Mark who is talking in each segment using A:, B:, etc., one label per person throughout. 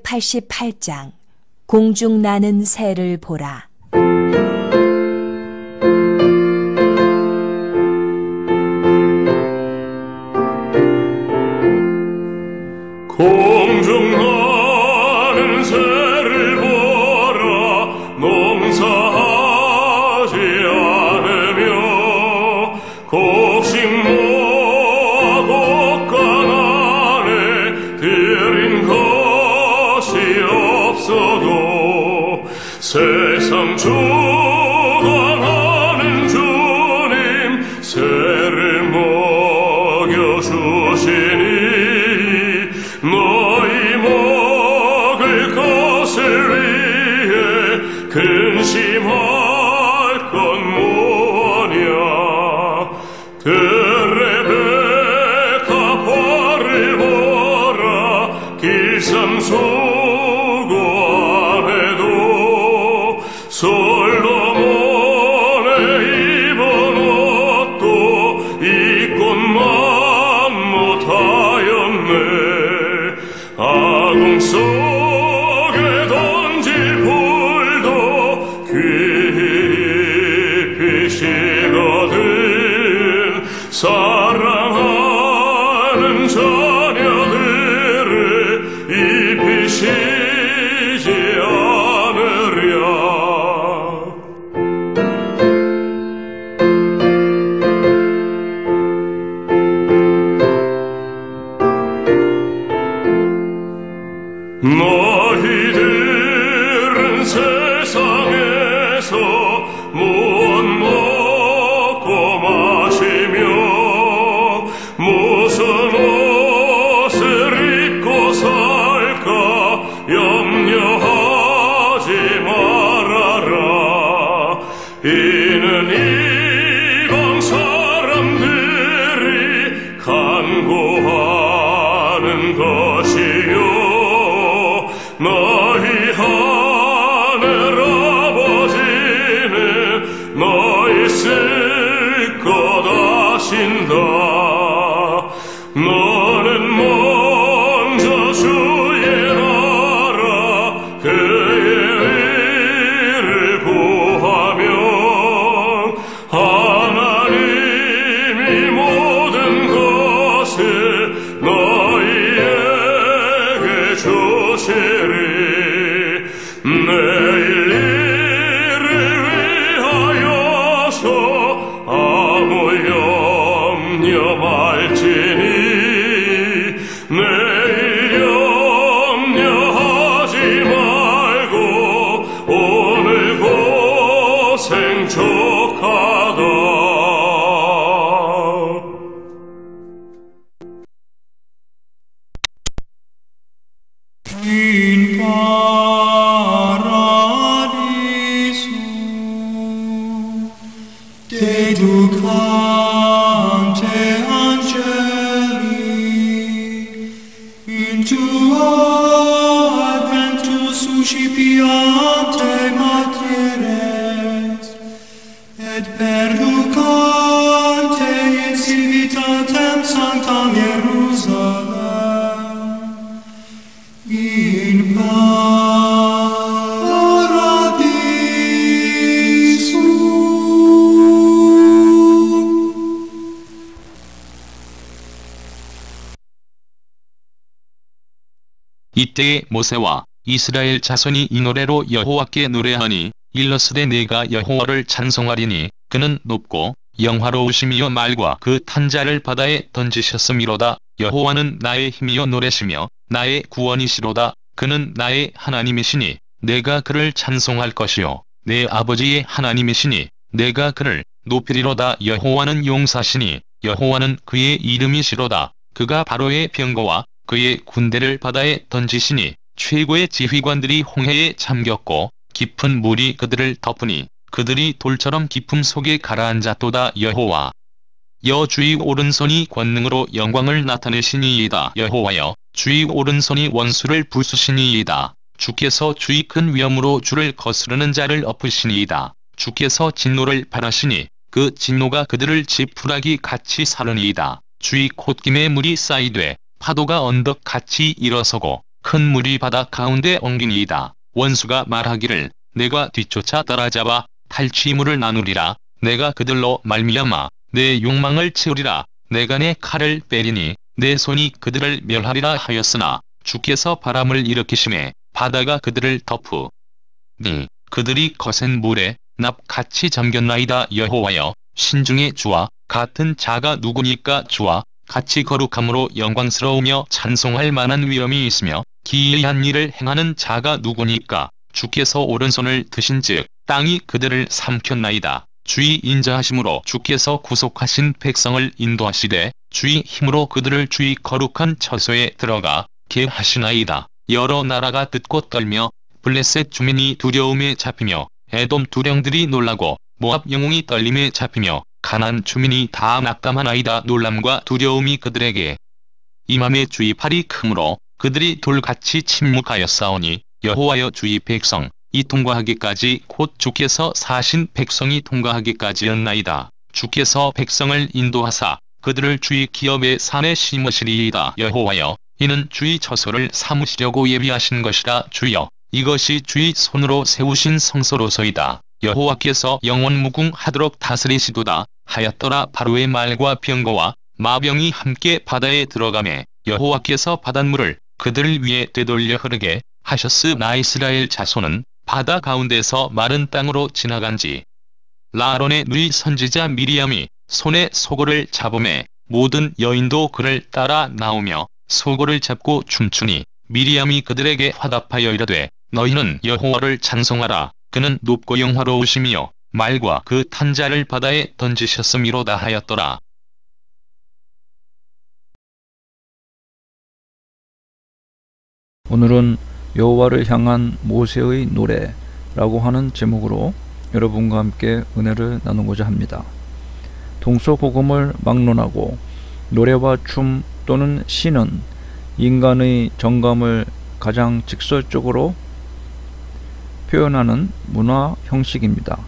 A: 제188장 공중 나는 새를 보라.
B: 공중 나는 새를 보라. 농사하지 않으며 곡식모아 곡간 안에 들인 것이 없어도 세상 주관하는 주님 새를 먹여주시니 너희 먹을 것을 위해 근심할 건 뭐냐. 들의 백합화를 보라. 길쌈 수고 안에도 솔로몬의 입은 옷도 입고만 못하였네. 아궁 속에 던질 불도 깊이 식거든. 사랑하는 자녀들을 입히시지 않으랴. 너희들은 세상에서 무엇 먹고 마시며 무슨 옷을 입고 살까 염려하지 말아라. 이는 이방 사람들이 간구하는 것이요 너희 하늘 아버지는 너희 쓸 것 아신다. 너는 먼저 주의 나라 그의 의를 구하면 하나님이 모든 것을 너희에게 주시리. 내일 일을 위하여서 아무 염려 말지니 내일 염려하지 말고 오늘 고생 족하다.
C: In paradiso dedicante angeli in tuo adventus suscipiante materes et perducante in civitatem sanctam Hierusalem in paradiso.
D: 이때에 모세와 이스라엘 자손이 이 노래로 여호와께 노래하니 일러스되 내가 여호와를 찬송하리니 그는 높고 영화로우심이여 말과 그 탄자를 바다에 던지셨음이로다. 여호와는 나의 힘이여 노래시며 나의 구원이시로다. 그는 나의 하나님이시니 내가 그를 찬송할 것이요 내 아버지의 하나님이시니 내가 그를 높이리로다. 여호와는 용사시니 여호와는 그의 이름이시로다. 그가 바로의 병거와 그의 군대를 바다에 던지시니 최고의 지휘관들이 홍해에 잠겼고 깊은 물이 그들을 덮으니 그들이 돌처럼 깊음 속에 가라앉았도다. 여호와 주의 오른손이 권능으로 영광을 나타내시니이다. 여호와여 주의 오른손이 원수를 부수시니이다. 주께서 주의 큰 위엄으로 주를 거스르는 자를 엎으시니이다. 주께서 진노를 발하시니 그 진노가 그들을 지푸라기 같이 사르니이다. 주의 콧김에 물이 쌓이되 파도가 언덕같이 일어서고 큰 물이 바다 가운데 엉기니이다. 원수가 말하기를 내가 뒤쫓아 따라잡아 탈취물을 나누리라. 내가 그들로 말미암아 내 욕망을 채우리라. 내가 내 칼을 빼리니 내 손이 그들을 멸하리라 하였으나 주께서 바람을 일으키심에 바다가 그들을 덮으니 그들이 거센 물에 납같이 잠겼나이다. 여호와여, 신중의 주와 같은 자가 누구니까? 주와 같이 거룩함으로 영광스러우며 찬송할 만한 위엄이 있으며 기이한 일을 행하는 자가 누구니까? 주께서 오른손을 드신즉 땅이 그들을 삼켰나이다. 주의 인자하심으로 주께서 구속하신 백성을 인도하시되 주의 힘으로 그들을 주의 거룩한 처소에 들어가게 하시나이다. 여러 나라가 듣고 떨며 블레셋 주민이 두려움에 잡히며 에돔 두령들이 놀라고 모압 영웅이 떨림에 잡히며 가나안 주민이 다 낙담하나이다. 놀람과 두려움이 그들에게 임함에 주의 팔이 크므로 그들이 돌같이 침묵하였사오니 여호와여, 주의 백성 이 통과하기까지 곧 주께서 사신 백성이 통과하기까지였나이다. 주께서 백성을 인도하사 그들을 주의 기업의 산에 심으시리이다. 여호와여, 이는 주의 처소를 삼으시려고 예비하신 것이라. 주여, 이것이 주의 손으로 세우신 성소로서이다. 여호와께서 영원무궁하도록 다스리시도다 하였더라. 바로의 말과 병거와 마병이 함께 바다에 들어가매 여호와께서 바닷물을 그들 위에 되돌려 흐르게 하셨으나 이스라엘 자손은 바다 가운데서 마른 땅으로 지나간지. 라론의 누이 선지자 미리암이 손에 소고를 잡음에 모든 여인도 그를 따라 나오며 소고를 잡고 춤추니 미리암이 그들에게 화답하여 이르되 너희는 여호와를 찬송하라. 그는 높고 영화로우시며 말과 그 탄자를 바다에 던지셨음이로다 하였더라.
E: 오늘은 여호와를 향한 모세의 노래라고 하는 제목으로 여러분과 함께 은혜를 나누고자 합니다. 동서고금을 막론하고 노래와 춤 또는 시는 인간의 정감을 가장 직설적으로 표현하는 문화 형식입니다.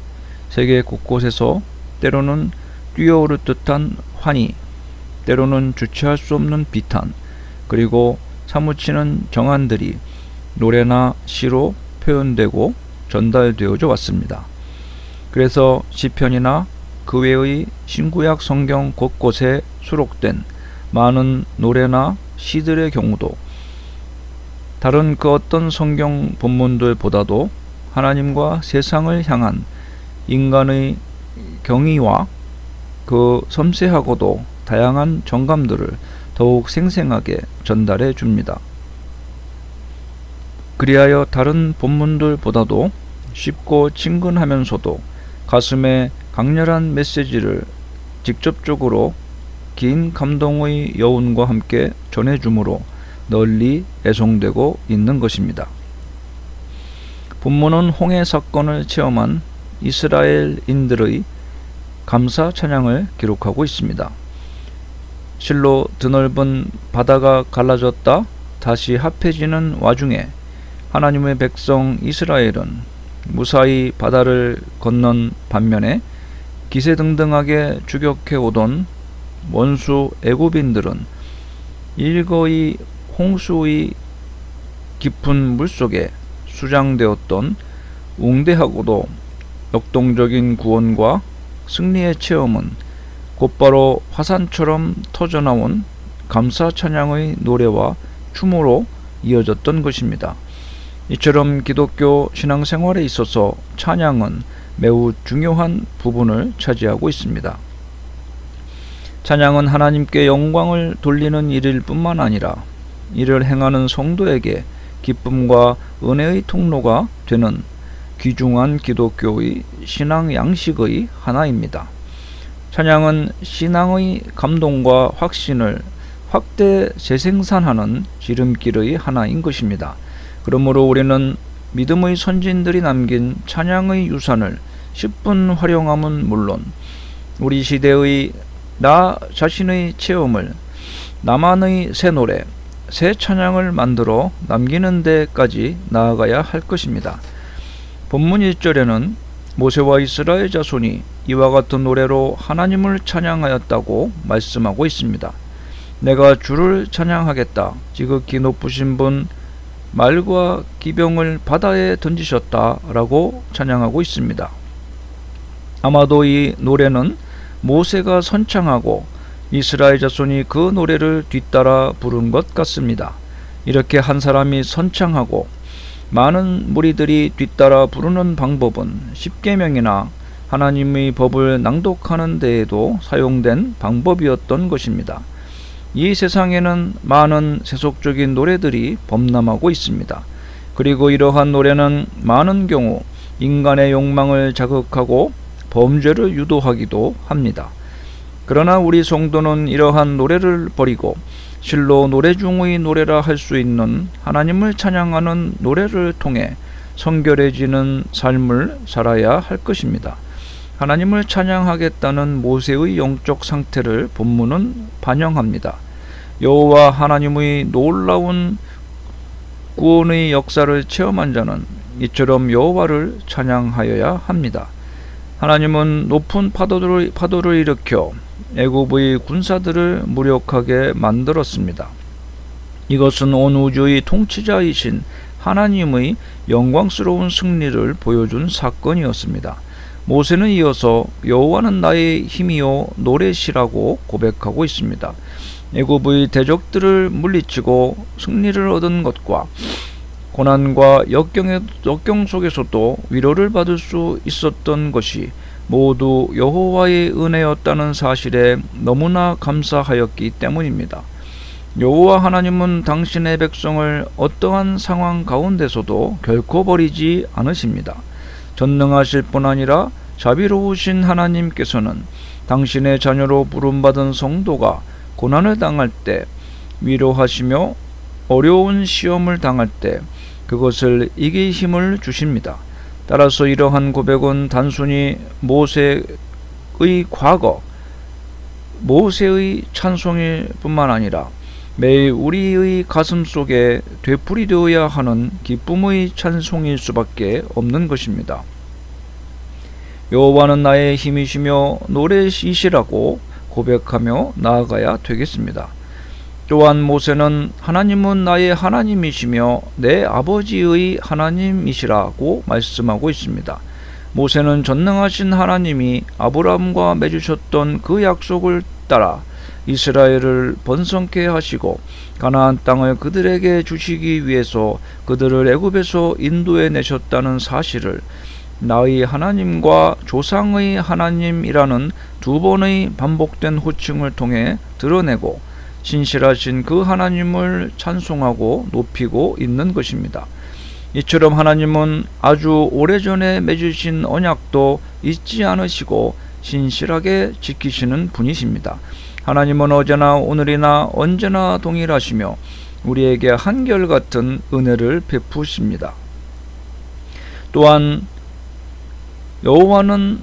E: 세계 곳곳에서 때로는 뛰어오를 듯한 환희, 때로는 주체할 수 없는 비탄, 그리고 사무치는 정안들이 노래나 시로 표현되고 전달되어져 왔습니다. 그래서 시편이나 그 외의 신구약 성경 곳곳에 수록된 많은 노래나 시들의 경우도 다른 그 어떤 성경 본문들보다도 하나님과 세상을 향한 인간의 경의와 그 섬세하고도 다양한 정감들을 더욱 생생하게 전달해 줍니다. 그리하여 다른 본문들보다도 쉽고 친근하면서도 가슴에 강렬한 메시지를 직접적으로 긴 감동의 여운과 함께 전해주므로 널리 애송되고 있는 것입니다. 본문은 홍해 사건을 체험한 이스라엘인들의 감사 찬양을 기록하고 있습니다. 실로 드넓은 바다가 갈라졌다 다시 합해지는 와중에 하나님의 백성 이스라엘은 무사히 바다를 건넌 반면에 기세등등하게 추격해오던 원수 애굽인들은 일거이 홍수의 깊은 물속에 수장되었던 웅대하고도 역동적인 구원과 승리의 체험은 곧바로 화산처럼 터져나온 감사 찬양의 노래와 춤으로 이어졌던 것입니다. 이처럼 기독교 신앙생활에 있어서 찬양은 매우 중요한 부분을 차지하고 있습니다. 찬양은 하나님께 영광을 돌리는 일일 뿐만 아니라 이를 행하는 성도에게 기쁨과 은혜의 통로가 되는 귀중한 기독교의 신앙 양식의 하나입니다. 찬양은 신앙의 감동과 확신을 확대 재생산하는 지름길의 하나인 것입니다. 그러므로 우리는 믿음의 선진들이 남긴 찬양의 유산을 10분 활용함은 물론 우리 시대의 나 자신의 체험을 나만의 새 노래, 새 찬양을 만들어 남기는 데까지 나아가야 할 것입니다. 본문 1절에는 모세와 이스라엘 자손이 이와 같은 노래로 하나님을 찬양하였다고 말씀하고 있습니다. 내가 주를 찬양하겠다. 지극히 높으신 분 말과 기병을 바다에 던지셨다라고 찬양하고 있습니다. 아마도 이 노래는 모세가 선창하고 이스라엘 자손이 그 노래를 뒤따라 부른 것 같습니다. 이렇게 한 사람이 선창하고 많은 무리들이 뒤따라 부르는 방법은 십계명이나 하나님의 법을 낭독하는 데에도 사용된 방법이었던 것입니다. 이 세상에는 많은 세속적인 노래들이 범람하고 있습니다. 그리고 이러한 노래는 많은 경우 인간의 욕망을 자극하고 범죄를 유도하기도 합니다. 그러나 우리 성도는 이러한 노래를 버리고 실로 노래 중의 노래라 할 수 있는 하나님을 찬양하는 노래를 통해 성결해지는 삶을 살아야 할 것입니다. 하나님을 찬양하겠다는 모세의 영적 상태를 본문은 반영합니다. 여호와 하나님의 놀라운 구원의 역사를 체험한 자는 이처럼 여호와를 찬양하여야 합니다. 하나님은 높은 파도를 일으켜 애굽의 군사들을 무력하게 만들었습니다. 이것은 온 우주의 통치자이신 하나님의 영광스러운 승리를 보여준 사건이었습니다. 모세는 이어서 여호와는 나의 힘이요 노래시라고 고백하고 있습니다. 애굽의 대적들을 물리치고 승리를 얻은 것과 고난과 역경 속에서도 위로를 받을 수 있었던 것이 모두 여호와의 은혜였다는 사실에 너무나 감사하였기 때문입니다. 여호와 하나님은 당신의 백성을 어떠한 상황 가운데서도 결코 버리지 않으십니다. 전능하실 뿐 아니라 자비로우신 하나님께서는 당신의 자녀로 부름받은 성도가 고난을 당할 때, 위로하시며 어려운 시험을 당할 때 그것을 이길 힘을 주십니다. 따라서 이러한 고백은 단순히 모세의 과거, 모세의 찬송일 뿐만 아니라 매일 우리의 가슴 속에 되풀이되어야 하는 기쁨의 찬송일 수밖에 없는 것입니다. 여호와는 나의 힘이시며 노래이시라고 고백하며 나아가야 되겠습니다. 또한 모세는 하나님은 나의 하나님이시며 내 아버지의 하나님이시라고 말씀하고 있습니다. 모세는 전능하신 하나님이 아브라함과 맺으셨던 그 약속을 따라 이스라엘을 번성케 하시고 가나안 땅을 그들에게 주시기 위해서 그들을 애굽에서 인도해 내셨다는 사실을 나의 하나님과 조상의 하나님이라는 두 번의 반복된 호칭을 통해 드러내고 신실하신 그 하나님을 찬송하고 높이고 있는 것입니다. 이처럼 하나님은 아주 오래전에 맺으신 언약도 잊지 않으시고 신실하게 지키시는 분이십니다. 하나님은 어제나 오늘이나 언제나 동일하시며 우리에게 한결같은 은혜를 베푸십니다. 또한 여호와는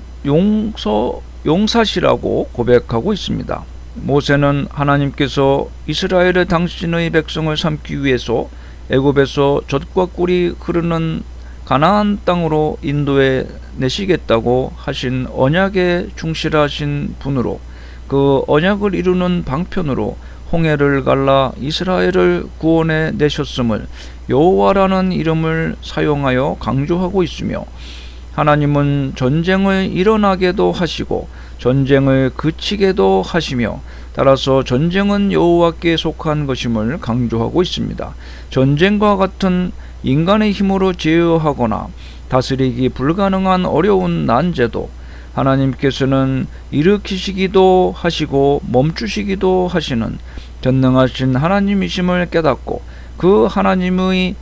E: 용사시라고 고백하고 있습니다. 모세는 하나님께서 이스라엘의 당신의 백성을 삼기 위해서 애굽에서 젖과 꿀이 흐르는 가나안 땅으로 인도해 내시겠다고 하신 언약에 충실하신 분으로 그 언약을 이루는 방편으로 홍해를 갈라 이스라엘을 구원해 내셨음을 여호와라는 이름을 사용하여 강조하고 있으며 하나님은 전쟁을 일어나게도 하시고 전쟁을 그치게도 하시며 따라서 전쟁은 여호와께 속한 것임을 강조하고 있습니다. 전쟁과 같은 인간의 힘으로 제어하거나 다스리기 불가능한 어려운 난제도 하나님께서는 일으키시기도 하시고 멈추시기도 하시는 전능하신 하나님이심을 깨닫고 그 하나님이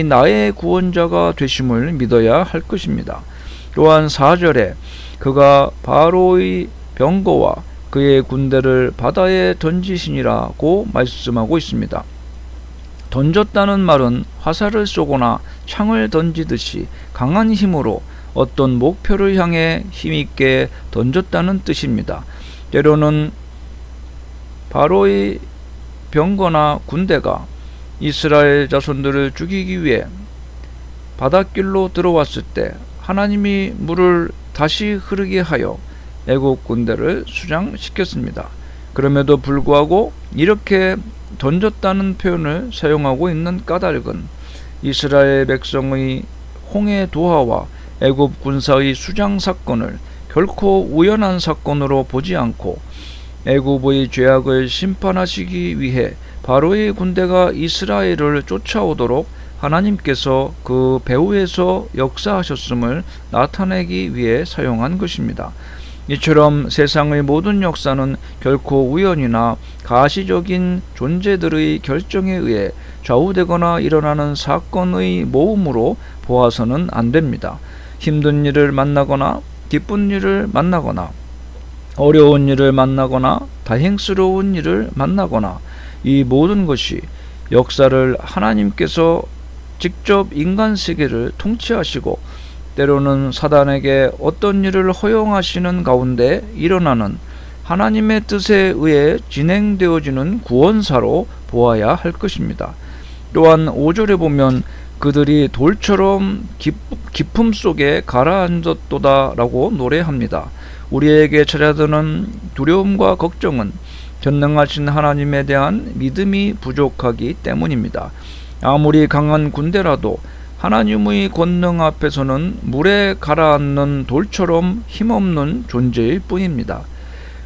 E: 나의 구원자가 되심을 믿어야 할 것입니다. 또한 4절에 그가 바로의 병거와 그의 군대를 바다에 던지시니라고 말씀하고 있습니다. 던졌다는 말은 화살을 쏘거나 창을 던지듯이 강한 힘으로 어떤 목표를 향해 힘있게 던졌다는 뜻입니다. 때로는 바로의 병거나 군대가 이스라엘 자손들을 죽이기 위해 바닷길로 들어왔을 때 하나님이 물을 다시 흐르게 하여 애국 군대를 수장시켰습니다. 그럼에도 불구하고 이렇게 던졌다는 표현을 사용하고 있는 까닭은 이스라엘 백성의 홍해 도하와 애굽 군사의 수장 사건을 결코 우연한 사건으로 보지 않고 애굽의 죄악을 심판하시기 위해 바로의 군대가 이스라엘을 쫓아오도록 하나님께서 그 배후에서 역사하셨음을 나타내기 위해 사용한 것입니다. 이처럼 세상의 모든 역사는 결코 우연이나 가시적인 존재들의 결정에 의해 좌우되거나 일어나는 사건의 모음으로 보아서는 안 됩니다. 힘든 일을 만나거나 기쁜 일을 만나거나 어려운 일을 만나거나 다행스러운 일을 만나거나 이 모든 것이 역사를 하나님께서 직접 인간 세계를 통치하시고 때로는 사단에게 어떤 일을 허용하시는 가운데 일어나는 하나님의 뜻에 의해 진행되어지는 구원사로 보아야 할 것입니다. 또한 5절에 보면 그들이 돌처럼 기품 속에 가라앉았도다 라고 노래합니다. 우리에게 찾아드는 두려움과 걱정은 전능하신 하나님에 대한 믿음이 부족하기 때문입니다. 아무리 강한 군대라도 하나님의 권능 앞에서는 물에 가라앉는 돌처럼 힘없는 존재일 뿐입니다.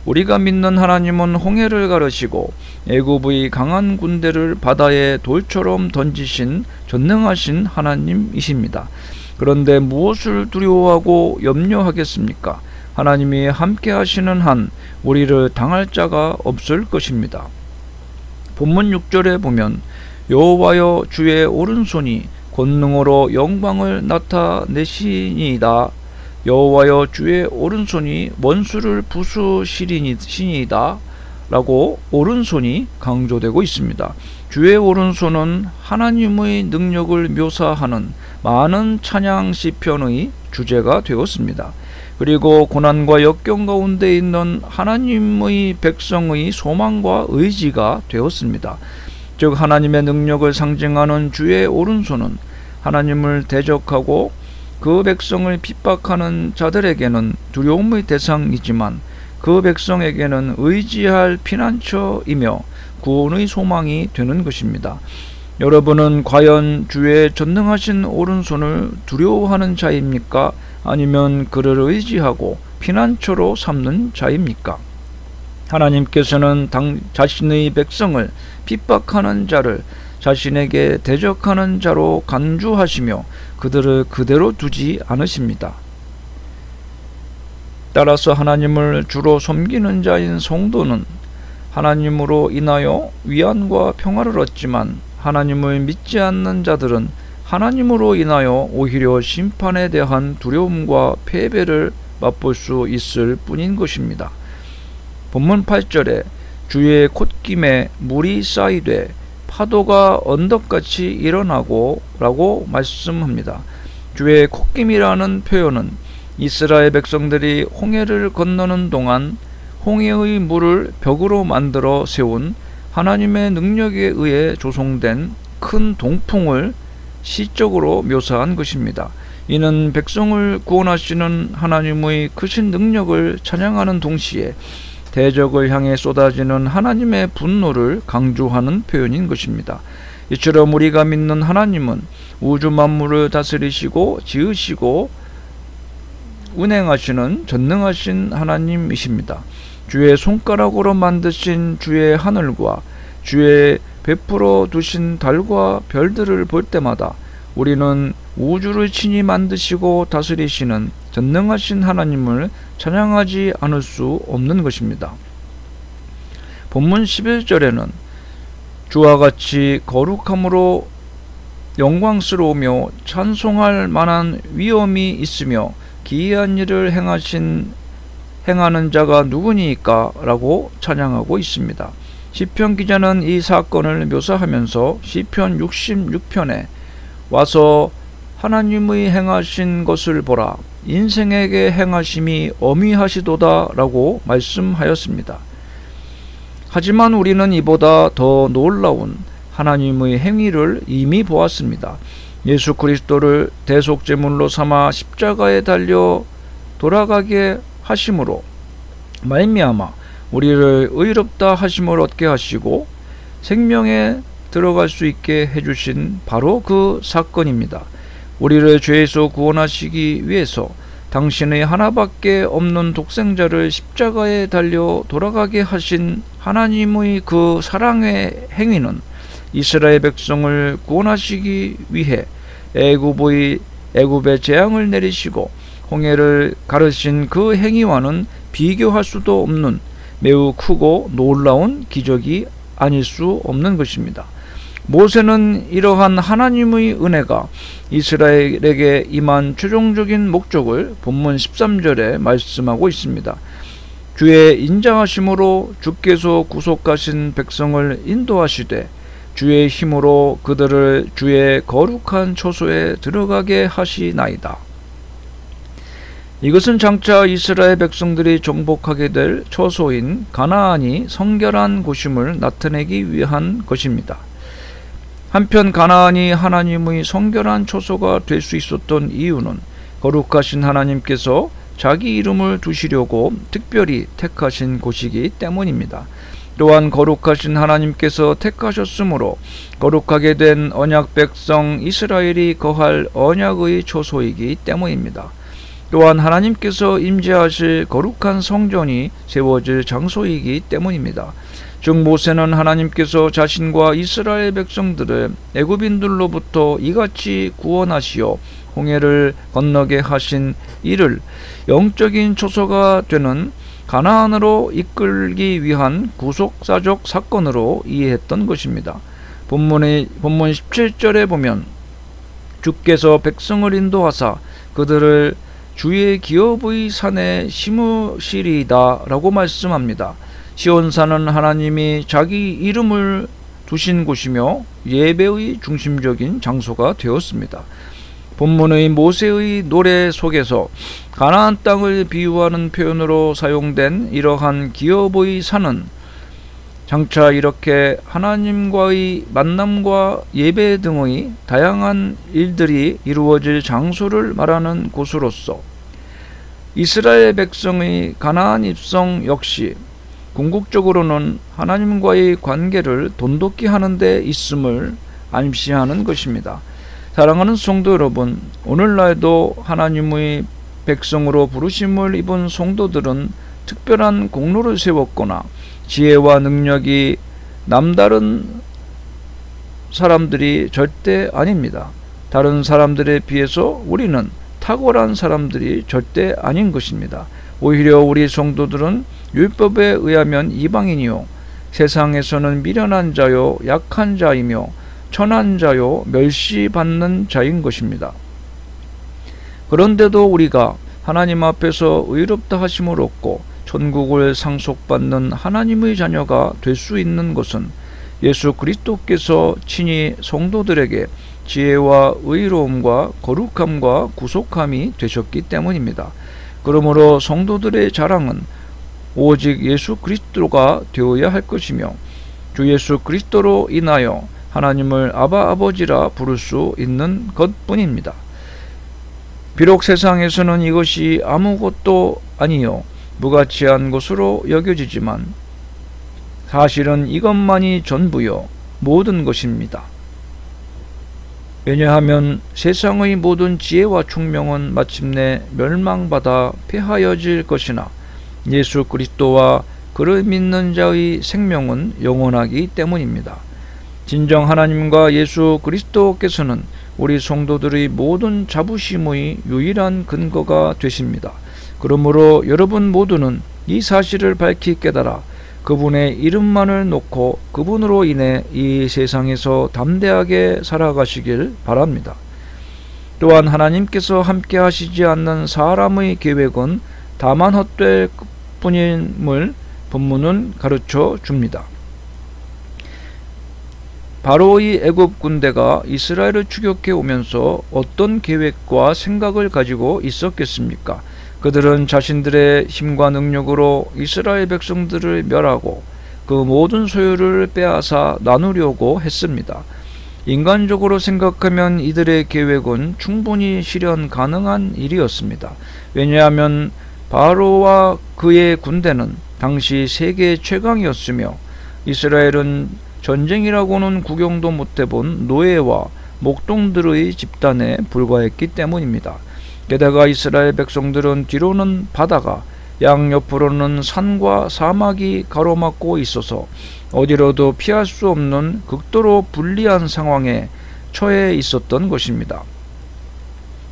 E: 우리가 믿는 하나님은 홍해를 가르시고 애굽의 강한 군대를 바다에 돌처럼 던지신 전능하신 하나님이십니다. 그런데 무엇을 두려워하고 염려하겠습니까? 하나님이 함께 하시는 한 우리를 당할 자가 없을 것입니다. 본문 6절에 보면 여호와여 주의 오른손이 권능으로 영광을 나타내시니이다. 여호와여 주의 오른손이 원수를 부수시리니이다 라고 오른손이 강조되고 있습니다. 주의 오른손은 하나님의 능력을 묘사하는 많은 찬양 시편의 주제가 되었습니다. 그리고 고난과 역경 가운데 있는 하나님의 백성의 소망과 의지가 되었습니다. 즉 하나님의 능력을 상징하는 주의 오른손은 하나님을 대적하고 그 백성을 핍박하는 자들에게는 두려움의 대상이지만 그 백성에게는 의지할 피난처이며 구원의 소망이 되는 것입니다. 여러분은 과연 주의 전능하신 오른손을 두려워하는 자입니까? 아니면 그를 의지하고 피난처로 삼는 자입니까? 하나님께서는 자신의 백성을 핍박하는 자를 자신에게 대적하는 자로 간주하시며 그들을 그대로 두지 않으십니다. 따라서 하나님을 주로 섬기는 자인 성도는 하나님으로 인하여 위안과 평화를 얻지만 하나님을 믿지 않는 자들은 하나님으로 인하여 오히려 심판에 대한 두려움과 패배를 맛볼 수 있을 뿐인 것입니다. 본문 8절에 주의 콧김에 물이 쌓이되 파도가 언덕같이 일어나고 라고 말씀합니다. 주의 콧김이라는 표현은 이스라엘 백성들이 홍해를 건너는 동안 홍해의 물을 벽으로 만들어 세운 하나님의 능력에 의해 조성된 큰 동풍을 시적으로 묘사한 것입니다. 이는 백성을 구원하시는 하나님의 크신 능력을 찬양하는 동시에 대적을 향해 쏟아지는 하나님의 분노를 강조하는 표현인 것입니다. 이처럼 우리가 믿는 하나님은 우주 만물을 다스리시고 지으시고 운행하시는 전능하신 하나님이십니다. 주의 손가락으로 만드신 주의 하늘과 주의 베풀어 두신 달과 별들을 볼 때마다 우리는 우주를 친히 만드시고 다스리시는 전능하신 하나님을 찬양하지 않을 수 없는 것입니다. 본문 11절에는 주와 같이 거룩함으로 영광스러우며 찬송할 만한 위엄이 있으며 기이한 일을 행하는 자가 누구니까? 라고 찬양하고 있습니다. 시편 기자는 이 사건을 묘사하면서 시편 66편에 와서 하나님의 행하신 것을 보라. 인생에게 행하심이 어미하시도다 라고 말씀하였습니다. 하지만 우리는 이보다 더 놀라운 하나님의 행위를 이미 보았습니다. 예수 그리스도를 대속제물로 삼아 십자가에 달려 돌아가게 하심으로 말미암아 우리를 의롭다 하심을 얻게 하시고 생명의 들어갈 수 있게 해주신 바로 그 사건입니다. 우리를 죄에서 구원하시기 위해서 당신의 하나밖에 없는 독생자를 십자가에 달려 돌아가게 하신 하나님의 그 사랑의 행위는 이스라엘 백성을 구원하시기 위해 애굽의 재앙을 내리시고 홍해를 가르신 그 행위와는 비교할 수도 없는 매우 크고 놀라운 기적이 아닐 수 없는 것입니다. 모세는 이러한 하나님의 은혜가 이스라엘에게 임한 최종적인 목적을 본문 13절에 말씀하고 있습니다. 주의 인자하심으로 주께서 구속하신 백성을 인도하시되 주의 힘으로 그들을 주의 거룩한 처소에 들어가게 하시나이다. 이것은 장차 이스라엘 백성들이 정복하게 될 처소인 가나안이 성결한 곳임을 나타내기 위한 것입니다. 한편 가나안이 하나님의 성결한 처소가 될 수 있었던 이유는 거룩하신 하나님께서 자기 이름을 두시려고 특별히 택하신 곳이기 때문입니다. 또한 거룩하신 하나님께서 택하셨으므로 거룩하게 된 언약 백성 이스라엘이 거할 언약의 처소이기 때문입니다. 또한 하나님께서 임재하실 거룩한 성전이 세워질 장소이기 때문입니다. 즉 모세는 하나님께서 자신과 이스라엘 백성들을 애굽인들로부터 이같이 구원하시어 홍해를 건너게 하신 이를 영적인 처소가 되는 가나안으로 이끌기 위한 구속사적 사건으로 이해했던 것입니다. 본문 17절에 보면 주께서 백성을 인도하사 그들을 주의 기업의 산에 심으시리이다 라고 말씀합니다. 시온산은 하나님이 자기 이름을 두신 곳이며 예배의 중심적인 장소가 되었습니다. 본문의 모세의 노래 속에서 가나안 땅을 비유하는 표현으로 사용된 이러한 기업의 산은 장차 이렇게 하나님과의 만남과 예배 등의 다양한 일들이 이루어질 장소를 말하는 곳으로서 이스라엘 백성의 가나안 입성 역시 궁극적으로는 하나님과의 관계를 돈독히 하는 데 있음을 암시하는 것입니다. 사랑하는 성도 여러분, 오늘날도 하나님의 백성으로 부르심을 입은 성도들은 특별한 공로를 세웠거나 지혜와 능력이 남다른 사람들이 절대 아닙니다. 다른 사람들에 비해서 우리는 탁월한 사람들이 절대 아닌 것입니다. 오히려 우리 성도들은 율법에 의하면 이방인이요 세상에서는 미련한 자요 약한 자이며 천한 자요 멸시받는 자인 것입니다. 그런데도 우리가 하나님 앞에서 의롭다 하심을 얻고 천국을 상속받는 하나님의 자녀가 될 수 있는 것은 예수 그리스도께서 친히 성도들에게 지혜와 의로움과 거룩함과 구속함이 되셨기 때문입니다. 그러므로 성도들의 자랑은 오직 예수 그리스도가 되어야 할 것이며 주 예수 그리스도로 인하여 하나님을 아바 아버지라 부를 수 있는 것뿐입니다. 비록 세상에서는 이것이 아무것도 아니요 무가치한 것으로 여겨지지만 사실은 이것만이 전부요 모든 것입니다. 왜냐하면 세상의 모든 지혜와 총명은 마침내 멸망받아 폐하여질 것이나 예수 그리스도와 그를 믿는 자의 생명은 영원하기 때문입니다. 진정 하나님과 예수 그리스도께서는 우리 성도들의 모든 자부심의 유일한 근거가 되십니다. 그러므로 여러분 모두는 이 사실을 밝히 깨달아 그분의 이름만을 놓고 그분으로 인해 이 세상에서 담대하게 살아가시길 바랍니다. 또한 하나님께서 함께 하시지 않는 사람의 계획은 다만 헛될 뿐임을 본문은 가르쳐 줍니다. 바로의 애굽 군대가 이스라엘을 추격해 오면서 어떤 계획과 생각을 가지고 있었겠습니까? 그들은 자신들의 힘과 능력으로 이스라엘 백성들을 멸하고 그 모든 소유를 빼앗아 나누려고 했습니다. 인간적으로 생각하면 이들의 계획은 충분히 실현 가능한 일이었습니다. 왜냐하면 바로와 그의 군대는 당시 세계 최강이었으며 이스라엘은 전쟁이라고는 구경도 못해본 노예와 목동들의 집단에 불과했기 때문입니다. 게다가 이스라엘 백성들은 뒤로는 바다가, 양옆으로는 산과 사막이 가로막고 있어서 어디로도 피할 수 없는 극도로 불리한 상황에 처해 있었던 것입니다.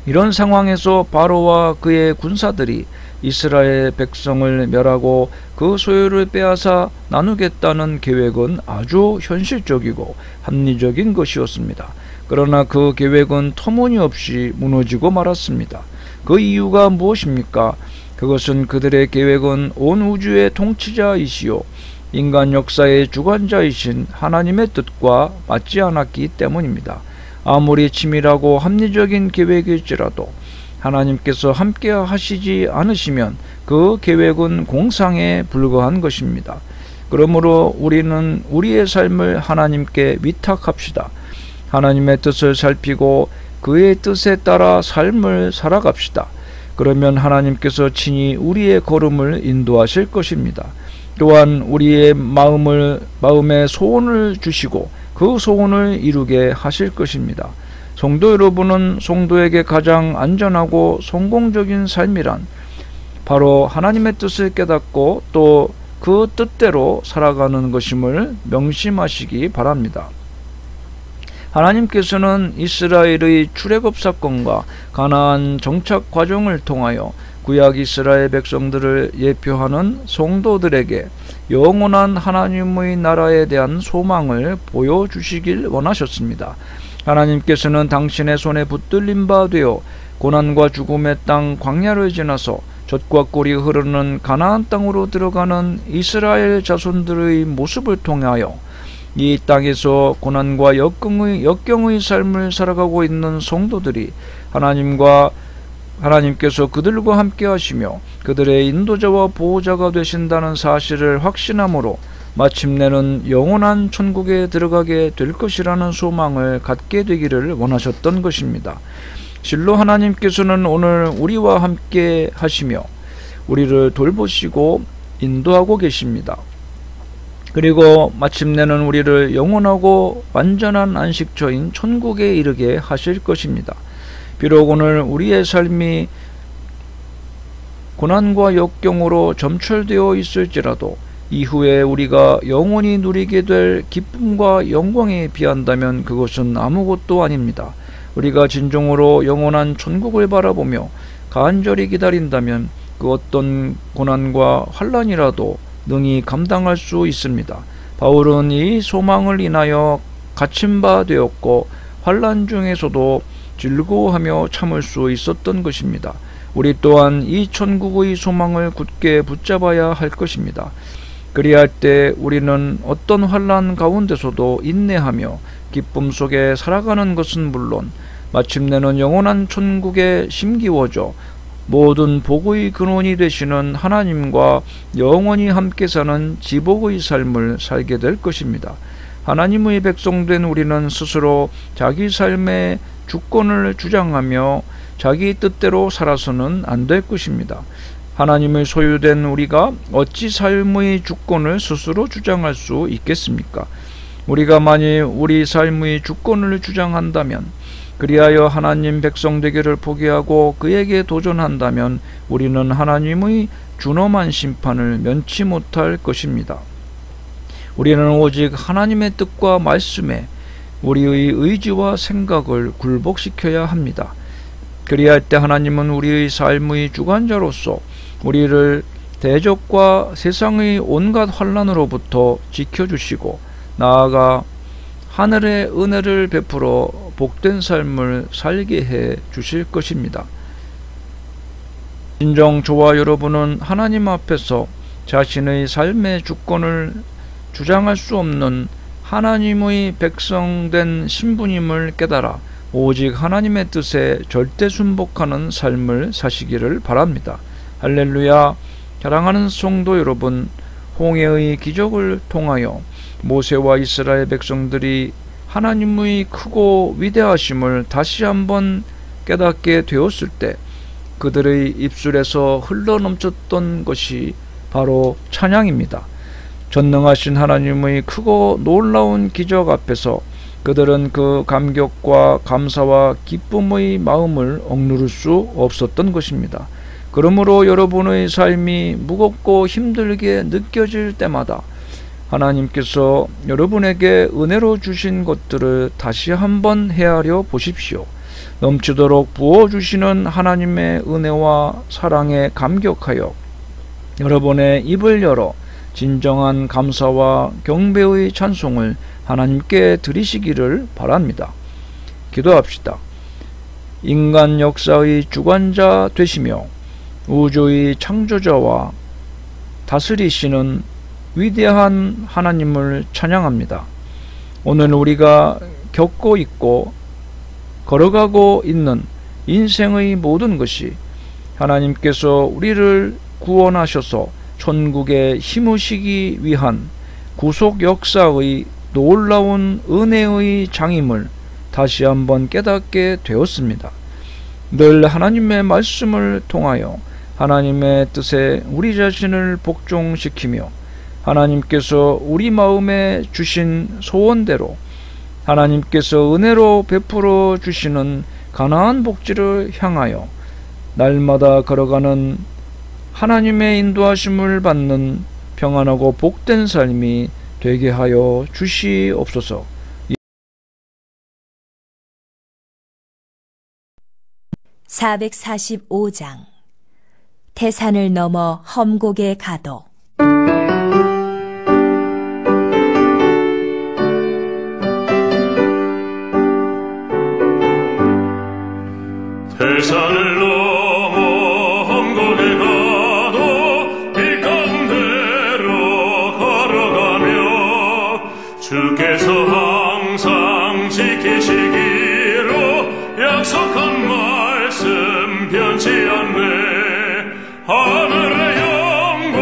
E: 이런 상황에서 바로와 그의 군사들이 이스라엘 백성을 멸하고 그 소유를 빼앗아 나누겠다는 계획은 아주 현실적이고 합리적인 것이었습니다. 그러나 그 계획은 터무니없이 무너지고 말았습니다. 그 이유가 무엇입니까? 그것은 그들의 계획은 온 우주의 통치자이시요 인간 역사의 주관자이신 하나님의 뜻과 맞지 않았기 때문입니다. 아무리 치밀하고 합리적인 계획일지라도 하나님께서 함께 하시지 않으시면 그 계획은 공상에 불과한 것입니다. 그러므로 우리는 우리의 삶을 하나님께 위탁합시다. 하나님의 뜻을 살피고 그의 뜻에 따라 삶을 살아갑시다. 그러면 하나님께서 친히 우리의 걸음을 인도하실 것입니다. 또한 우리의 마음에 소원을 주시고 그 소원을 이루게 하실 것입니다. 성도 여러분은 성도에게 가장 안전하고 성공적인 삶이란 바로 하나님의 뜻을 깨닫고 또 그 뜻대로 살아가는 것임을 명심하시기 바랍니다. 하나님께서는 이스라엘의 출애굽 사건과 가나안 정착 과정을 통하여 구약 이스라엘 백성들을 예표하는 성도들에게 영원한 하나님의 나라에 대한 소망을 보여주시길 원하셨습니다. 하나님께서는 당신의 손에 붙들린 바 되어 고난과 죽음의 땅 광야를 지나서 젖과 꿀이 흐르는 가나안 땅으로 들어가는 이스라엘 자손들의 모습을 통하여 이 땅에서 고난과 역경의 삶을 살아가고 있는 성도들이 하나님께서 그들과 함께 하시며 그들의 인도자와 보호자가 되신다는 사실을 확신함으로 마침내는 영원한 천국에 들어가게 될 것이라는 소망을 갖게 되기를 원하셨던 것입니다. 실로 하나님께서는 오늘 우리와 함께 하시며 우리를 돌보시고 인도하고 계십니다. 그리고 마침내는 우리를 영원하고 완전한 안식처인 천국에 이르게 하실 것입니다. 비록 오늘 우리의 삶이 고난과 역경으로 점철되어 있을지라도 이후에 우리가 영원히 누리게 될 기쁨과 영광에 비한다면 그것은 아무것도 아닙니다. 우리가 진정으로 영원한 천국을 바라보며 간절히 기다린다면 그 어떤 고난과 환난이라도 능히 감당할 수 있습니다. 바울은 이 소망을 인하여 갇힌 바 되었고 환난 중에서도 즐거워하며 참을 수 있었던 것입니다. 우리 또한 이 천국의 소망을 굳게 붙잡아야 할 것입니다. 그리할 때 우리는 어떤 환난 가운데서도 인내하며 기쁨 속에 살아가는 것은 물론 마침내는 영원한 천국에 심기워져 모든 복의 근원이 되시는 하나님과 영원히 함께 사는 지복의 삶을 살게 될 것입니다. 하나님의 백성된 우리는 스스로 자기 삶의 주권을 주장하며 자기 뜻대로 살아서는 안 될 것입니다. 하나님의 소유된 우리가 어찌 삶의 주권을 스스로 주장할 수 있겠습니까? 우리가 만일 우리 삶의 주권을 주장한다면, 그리하여 하나님 백성 되기를 포기하고 그에게 도전한다면 우리는 하나님의 준엄한 심판을 면치 못할 것입니다. 우리는 오직 하나님의 뜻과 말씀에 우리의 의지와 생각을 굴복시켜야 합니다. 그리할 때 하나님은 우리의 삶의 주관자로서 우리를 대적과 세상의 온갖 환난으로부터 지켜주시고 나아가 하늘의 은혜를 베풀어 복된 삶을 살게 해 주실 것입니다. 진정 저와 여러분은 하나님 앞에서 자신의 삶의 주권을 주장할 수 없는 하나님의 백성된 신분임을 깨달아 오직 하나님의 뜻에 절대 순복하는 삶을 사시기를 바랍니다. 할렐루야. 사랑하는 성도 여러분, 홍해의 기적을 통하여 모세와 이스라엘 백성들이 하나님의 크고 위대하심을 다시 한번 깨닫게 되었을 때 그들의 입술에서 흘러넘쳤던 것이 바로 찬양입니다. 전능하신 하나님의 크고 놀라운 기적 앞에서 그들은 그 감격과 감사와 기쁨의 마음을 억누를 수 없었던 것입니다. 그러므로 여러분의 삶이 무겁고 힘들게 느껴질 때마다 하나님께서 여러분에게 은혜로 주신 것들을 다시 한번 헤아려 보십시오. 넘치도록 부어주시는 하나님의 은혜와 사랑에 감격하여 여러분의 입을 열어 진정한 감사와 경배의 찬송을 하나님께 드리시기를 바랍니다. 기도합시다. 인간 역사의 주관자 되시며 우주의 창조자와 다스리시는 위대한 하나님을 찬양합니다. 오늘 우리가 겪고 있고 걸어가고 있는 인생의 모든 것이 하나님께서 우리를 구원하셔서 천국에 심으시기 위한 구속 역사의 놀라운 은혜의 장임을 다시 한번 깨닫게 되었습니다. 늘 하나님의 말씀을 통하여 하나님의 뜻에 우리 자신을 복종시키며 하나님께서 우리 마음에 주신 소원대로 하나님께서 은혜로 베풀어 주시는 가나안 복지를 향하여 날마다 걸어가는 하나님의 인도하심을 받는 평안하고 복된 삶이 되게 하여 주시옵소서.
A: (445장) 태산을 넘어 험곡에 가도.
B: 태산을 넘어 험곡에 가도 이 가운데로 걸어가며 주께서 항상 지키시기로 약속한 말씀 변치 않네. 하늘의 영광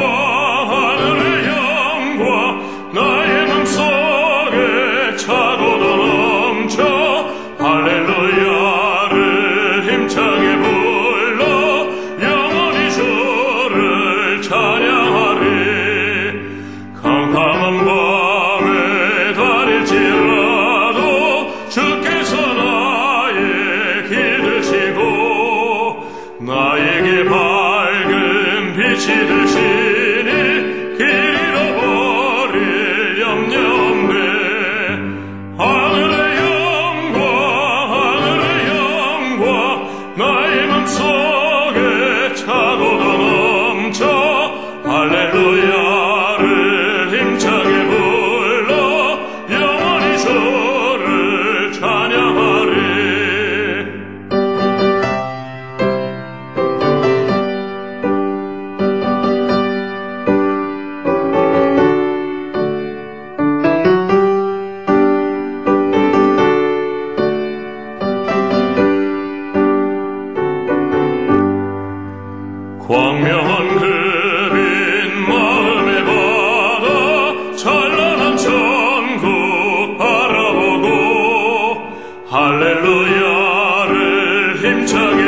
B: 나의 맘속에 차고도 넘쳐 할렐루야를 힘차게 불러 영원히 주를 찬양하리. 캄캄한 밤에 다닐지라도 주께서 나의 길 드시고 나에게 밝은 빛이 되시니 길 잃어버릴 염려 없네. 하늘의 영광 나의 맘속에 차고도 넘쳐 할렐루야를 힘차게 불러 영원히 주를 찬양하리. 광명한 그빛 마음의 바다 찬란한 천국 바라보고 할렐루야를 힘차게